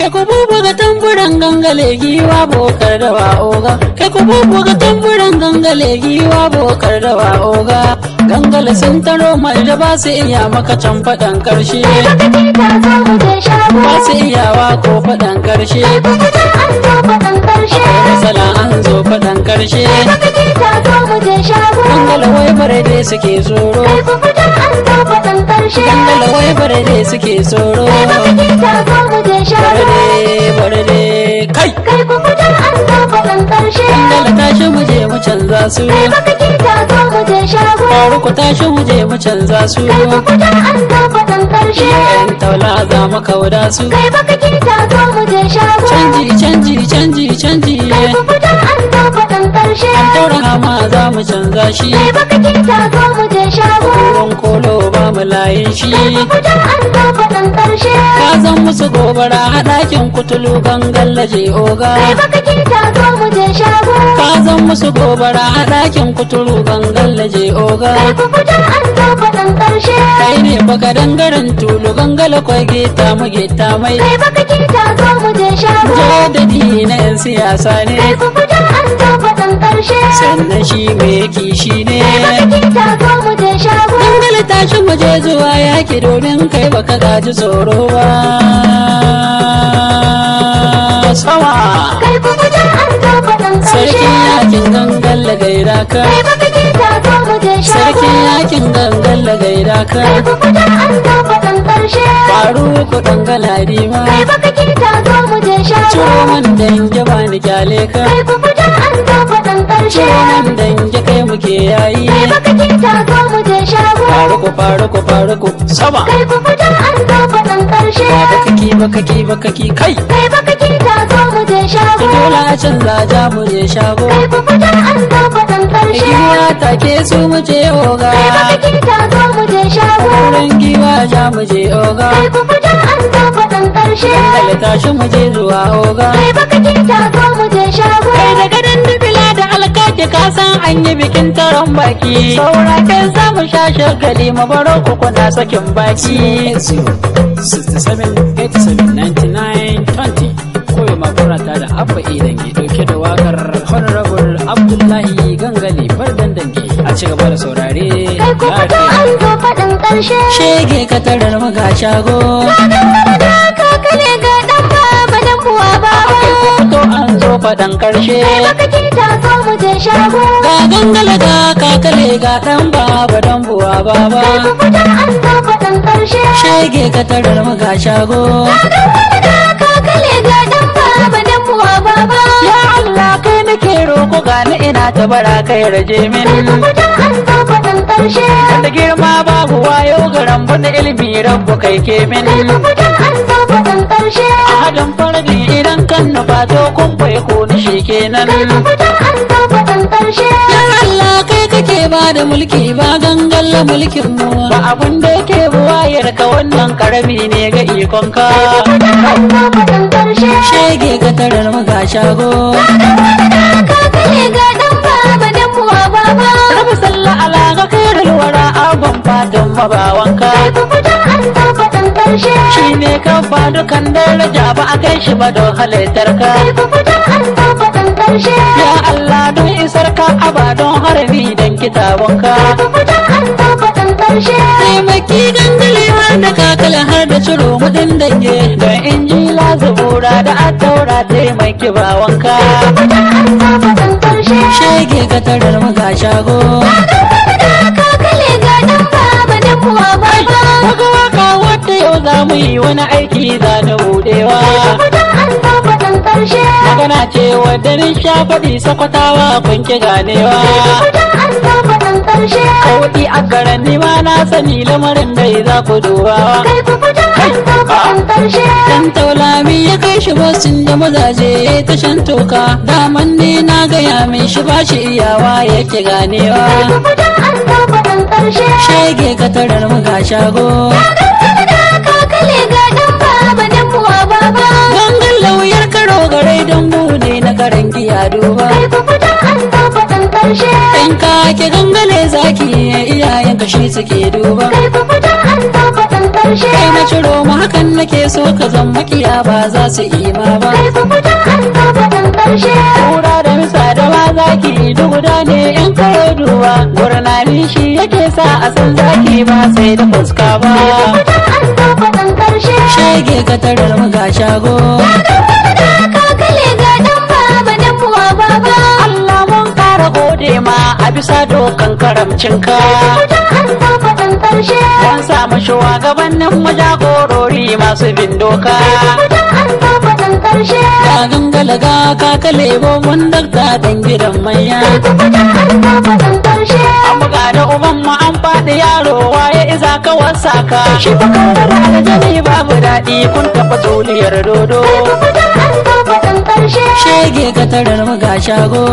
kai ku bubuga tamburan gangale giwa bokar da wa oga kai ku bubuga tamburan gangale giwa bokar da wa oga gangale sun taro mai da ba su iya maka can faɗan ƙarshe ba su iyawa ko faɗan ƙarshe masala an zo faɗan ƙarshe gangale wai barde suke tsoro gangale wai barde suke tsoro barde kai gangale tashi mu je mu canza su faruku tashi mu je mu canza su yan taula za mu kauda su canji an taura hama za mu canza shi ruwan kolo ba mu layin shi ka zan musu gobara a ɗakin kutulu gangallaje oga ka zan musu gobara a ɗakin kuturu gangallaje oga kai ne baka dangaren tulu gangala kwai geta mu geta mai jadadi na yan siyasa ne sannan shi mai kishi ne gangala tashi mu je zuwa yaki domin kai baka gaji tsoro ba sama sarkin yakin gangalla gaida ka sarkin yakin gangalla gaida ka faru ku dangala dima ciro man dange ba ni kyale ka ciro man dange kai muke yayi faruku sama bakaki kai dole a canza ja mu je shago giwa take su mu je oga wurin giwa ja mu je oga dangale tashi mu je zuwa oga kai da gadon dubila da alkaki ka san an yi bikin taron baki saura kai za mu sha shagali mu baro ku kuna sakin baki 67879920 koyo makarata da abba idan ke dauke da wakar honorable abdullahi gangali bardan dange a ci gaba da saurare shege ka tarar maga shago kakale ga dan baba dan buwa baba to an zo faɗan ƙarshe ga gangala ga kakale ga dan baba dan buwa baba shege ka tarar maga shago ya Allah kai nake roko gani ina ta bara kai raje min da girma babu wayo garan bana ilimi rabbu kai ke min a hadin farji idan kan nufa to kun bai ko ni shikenan ya Allah kai kake ba da mulki ba gangalla mulkin mu ba abun da yake buwayar ka wannan karami ne ga ikon ka shege ka tarar maga shago kakale ga dan baba dan buwa baba rabu sallah ala ga kairul wara abun fatan mabawanka shi ne ka ba dukan daraja ba a kai shi ba don halittar ka ya Allah don isar ka aba don harami don kitabunka taimaki gangale har da kakala har da ciro mudin dange don injila zabura da attaura taimaki bawanka shege ka tarar maga shago kakale ga dan baba dan buwa baba waka waka wadda yau za mu yi wani aiki za na budewa magana ce wadda nin sha faɗi sakwatawa kun ki ganewa kawai a garan nima na sani lamarin dai za ku dubawa dan taulami ya kai shi basin da mazaje ta shan toka daman ne na gaya min shi ba shi iyawa yake ganewa shege ka tarar maga shago kakale ga dan baba dan buwa baba gangan lauyar karo garai don bude na karan giya duba in ka ke gangale zaki iyayen kashi suke duba ƙarshe. Kai na ciro mu hakan nake so ka zan makiya ba za su yi ma ba. Kai fa fitan an zo faɗin ƙarshe. Kura da misa da ma zaki duk guda ne in karo duwa. Gurnani shi yake sa a san zaki ba sai da fuska ba. Fitan an zo faɗin ƙarshe. Shege ka tarar mu ga shago. Kakale ga ɗan baba dan uwa baba. Allah mun kara gode ma a bisa dokan karamcinka. Fitan an zo faɗin ƙarshe. Mun samu shugabannin mu jagorori masu bin doka. Fitan an zo faɗin ƙarshe. Ga gangala ga kakale mun dakta dan gidan manya. Fitan an zo faɗin ƙarshe. An buga da uban mu an faɗi yaro waye iza ka wasa ka. Shi fa kaurar aljani babu daɗi kun taɓa zuliyar dodo. Fitan an zo faɗin ƙarshe. Shege ka tarar mu ga shago.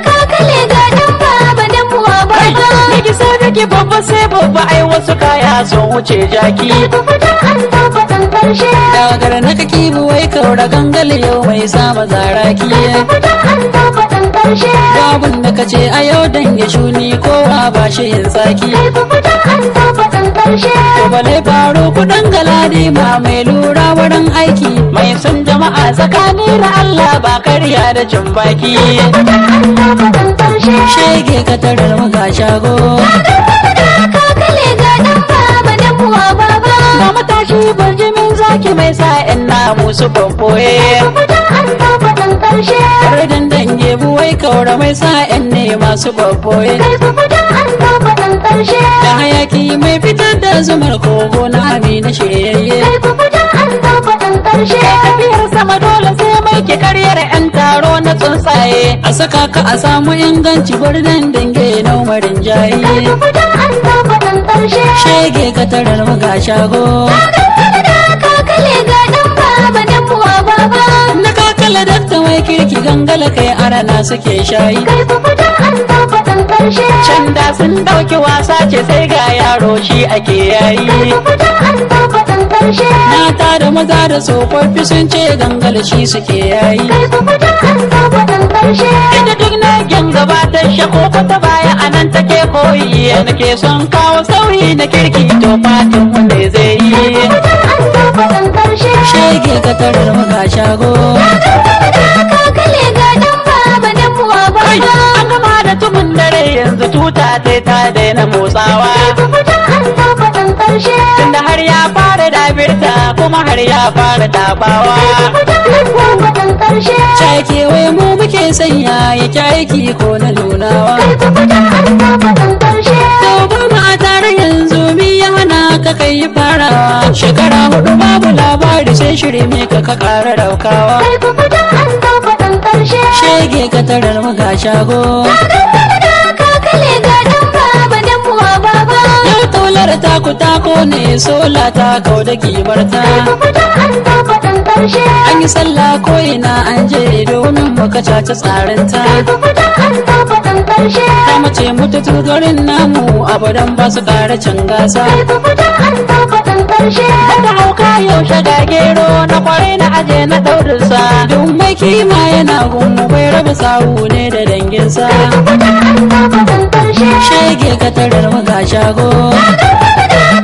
Kakale ga ɗan baba dan uwa baba. Niki sai niki babba sai babba ai wasu kaya sun wuce jaki. Fitan an zo faɗin ƙarshe. Dagar na kaki buwai kaura gangali yau mai sama zaraki. Fitan an zo faɗin ƙarshe. Babun da kace a yau dan ya shuni kowa ba shi yin tsaki. Fitan an zo faɗin ƙarshe. To bale faro kudin galadi ma mai lura wurin aiki. Mai son jama'a tsakani da Allah ba karya da cin baki. Fitan an zo faɗin ƙarshe. Shege ka tarar mu ga shago. Kakale ga ɗan baba dan uwa baba. Ga matashi barjimin zaki mai sa'in na musu bamboye. Fitan an zo faɗin ƙarshe. Kardin dange buwai kaura mai sa'in ne masu bamboye. Fitan an zo faɗin ƙarshe. Da hayaki mai fitar da zumar kogo na amina shiryayye. Fitan an zo faɗin ƙarshe. Tafiyar sama dole sai mai ki karyar 'yan taro na tsuntsaye. A saka ka a samu inganci birnin dange na umarin jayi. Fitan an zo faɗin ƙarshe. Shege ka tarar mu ga shago. Kakale ga ɗan baba dan uwa baba. Na kakala dakta mai kirki gangala kai arana suke shayi. Fitan an zo faɗin ƙarshe. Can da sun dauki wasa ce sai ga yaro shi ake yayi. Fitan an zo faɗin ƙarshe. Mata da maza da tsofaffi sun ce gangala shi suke yayi. Fitan an zo faɗin ƙarshe. Ita duk na gaba ta shako ta baya a nan take koyi. Nake son kawo sauyi na kirki to fatin wanda zai yi. Fitan an zo faɗin ƙarshe. Shege ka tarar mu ga shago. Kakale ga ɗan baba dan uwa Kai, baba. an gama da tumun dare yanzu tuta ta daina motsawa. Fitan an zo faɗin ƙarshe. Tunda har ya fara dabirta kuma har ya fara tabawa. Fitan an zo faɗin ƙarshe. Cake wai mu muke sanya yake aiki ko na nunawa. Fitan an zo faɗin ƙarshe. To ba mu a tare yanzu mi ya hana ka kai farawa. Shekara hudu babu labari sai shiri me ka kara daukawa. Fitan an zo faɗin ƙarshe. Shege ka tarar mu ga shago. Kakale ga ɗan baba dan uwa baba. Yau taular tako ne sola ta kau da kimarta. Fitan an zo faɗin ƙarshe. An yi sallah ko ina an je domin muka caci tsarinta. Fitan an zo faɗin ƙarshe. Ta mace mutu garin namu abadan ba su kara can gasa. Fitan an zo faɗin ƙarshe. Da hauka yaushe ga gero na kwarai na aje na daurinsa. Duk mai kima yana gunmu bai raba sawu ne da danginsa. Fitan an zo faɗin ƙarshe. Shege ka tarar mu ga shago.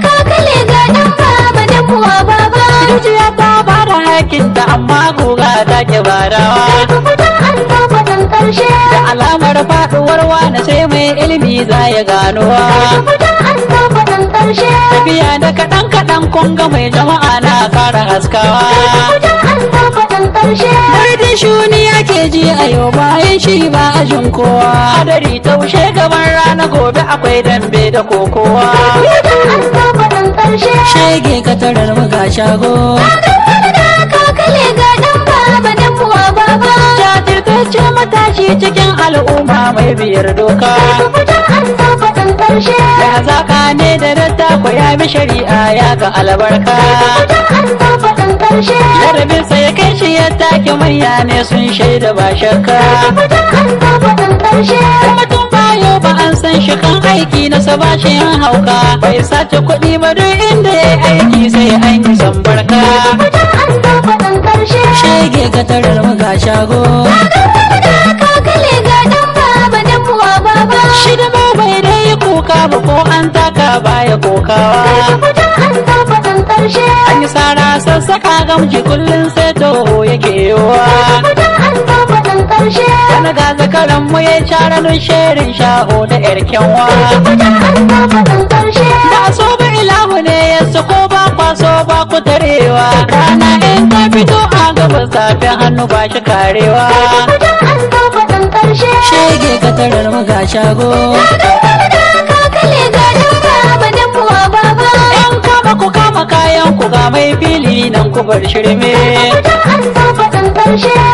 Kakale ga ɗan baba dan uwa baba. Rijiya ta ba da hakinta amma guga ta ke badawa. Fitan an zo faɗin ƙarshe. Da alamar faɗuwar wani sai mai ilimi za ya ganowa. Fitan an zo faɗin ƙarshe. Tafiya da kaɗan kun ga mai jama'a na kara haskawa. Fitan an zo faɗin ƙarshe. Bardin shuni ake ji a yau bayan shi ba ajin kowa. Hadari taushe gaban rana gobe akwai dambe da kokowa. Fitan an zo faɗin ƙarshe. Shege ka tarar mu ga shago. Kakale ga ɗan baba dan uwa baba. Jajirtacce matashi cikin al'umma mai biyar doka. Fitan an zo faɗin ƙarshe. Da hazaka ne da dattako ya bi shari'a ya ga albarka. Fitan an zo faɗin ƙarshe. Jarabinsa ya kai shi ya take murya ne sun shaida ba shakka. Fitan an zo faɗin ƙarshe. Kuma tun bayo ba an san shi kan aiki na sabashin hauka. Bai sace kuɗi ba duk inda ya aiki sai an yi sambarka. Fitan an zo faɗin ƙarshe. Shege ka tarar mu ga shago. Kakale ga ɗan baba dan uwa baba. Shi da bai dai kuka kuka ba ko an taka baya kokawa. An yi sara sassaka gamji kullum sai toho yake yiwa. Wani ga zakaran mu ya cara sherin shaho da yar kyanwa. Ba so ba ilahu ne ya sako ba kwaso ba ku tarewa. Rana in ta fito a gabas tafi hannu ba shi karewa. Shege ka tarar mu ga shago. Yan kama ku kama kayan ku ga mai fili nan ku bar shirme.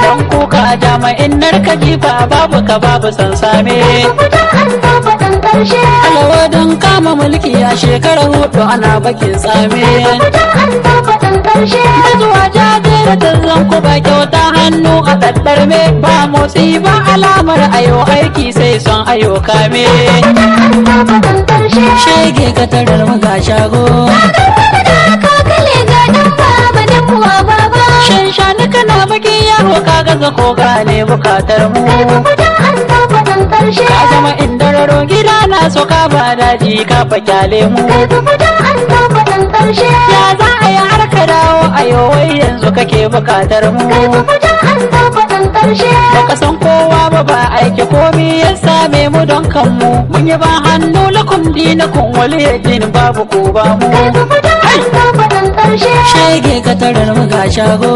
Don kuka jama'in narka jifa babu ka babu sansame. Alawa don kama mulki a shekara 4 ana bakin tsame. Da zuwa jajira ta zanku ba kyauta hannu a ɗaɗɗarme. Ba motsi ba alamar ayo aiki sai son ayo kame. Shege ka tarar mu ga shago. Shanshani kana baki yaro ka gaza ko gane bukatar mu. Ka zama indararo gida na so ka ba daji ka fa kyale mu. Ya za a yi har ka dawo a wai yanzu kake bukatar mu. Baka san kowa ba ba aiki komi ya same mu don kanmu. Mun yi ba hannu lakum dinakum waliyadin babu ko ba mu. Shege ka tarar mu ga shago.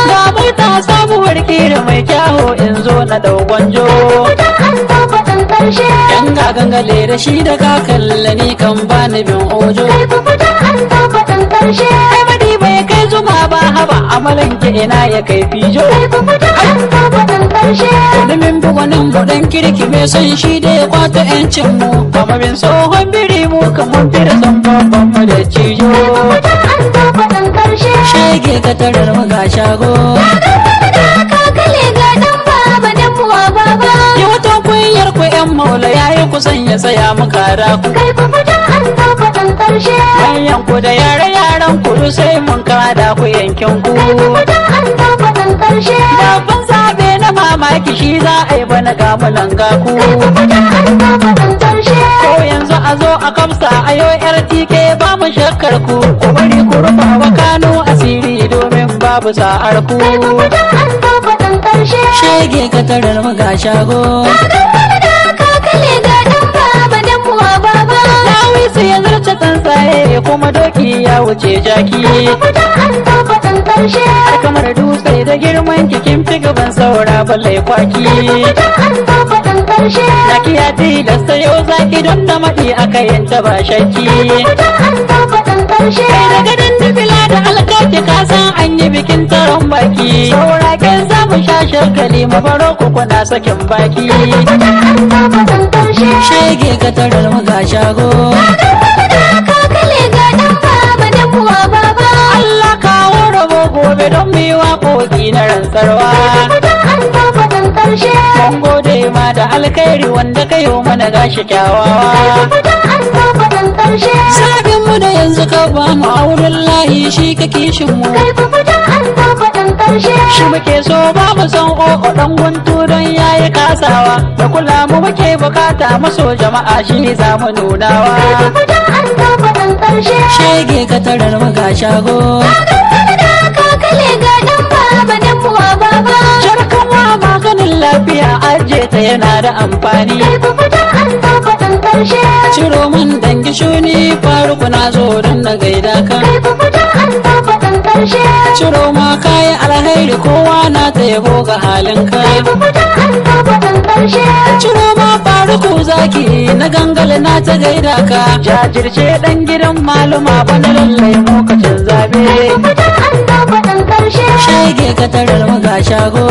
Ga mai ta sabuwar kira mai kyawo in zo na dau gwanjo. Yan ga gangale da shi da ka kallani kan bani bin ojo. Ai madi bai kai zuma ba haba amalan ki ina ya kai fijo. Wani min bi wani budan kirki mai son shi da ya kwato yancin mu. Kama bin tsohon biri mu kamar fira san babban mu da cijo. Shege ka tarar mu ga shago. Ya wata kunyar ku yan maula yayi kusan ya saya muka raku. Manyan ku da yaran ku sai mun kada ku yankin ku. Babban zabe na mamaki shi za a yi bana ga munan ga ku. Ko yanzu a zo a kamsa a yau RTK ba mu shakkar ku. Ku bari ku rufa wa Kano asiri domin babu sa'ar ku. Shege ka tarar mu ga shago. Dawisu ya zarce tsuntsaye kuma doki ya wuce jaki. Har kamar dutse da girman kikin fi gaban saura balle kwaki. Zaki ya tilasta yau zaki don da maɗi aka yanta ba shakki. Kai da gadon dubila da alkaki ka san an yi bikin taron baki. Saura ken za mu sha shagali mu baro ku kuna sakin baki. Shege ka tarar mu ga shago. Allah kawo rabo gobe don biwa koki na rantsarwa. Mun gode ma da alkhairi wanda ka yi mana gashi kyawawa. Sabin mu da yanzu ka ba mu auren layi shi ka kishin mu. Shi muke so ba mu san o'o dan guntu don yayi kasawa. Da kula mu muke bukata maso jama'a shi za mu nunawa. Shege ka tarar mu ga shago. Jarkanwa maganin lafiya aje ta yana da amfani. Ciro man dangi shuni faruku na zo don na gaida ka. Ciro ma kayi alhairi kowa na ta yabo ga halinka. Ciro ma faruku zaki na gangale na ta gaida ka. Jajirce dan gidan maluma bana lallai lokacin zabe. Shege ka tarar mu ga shago.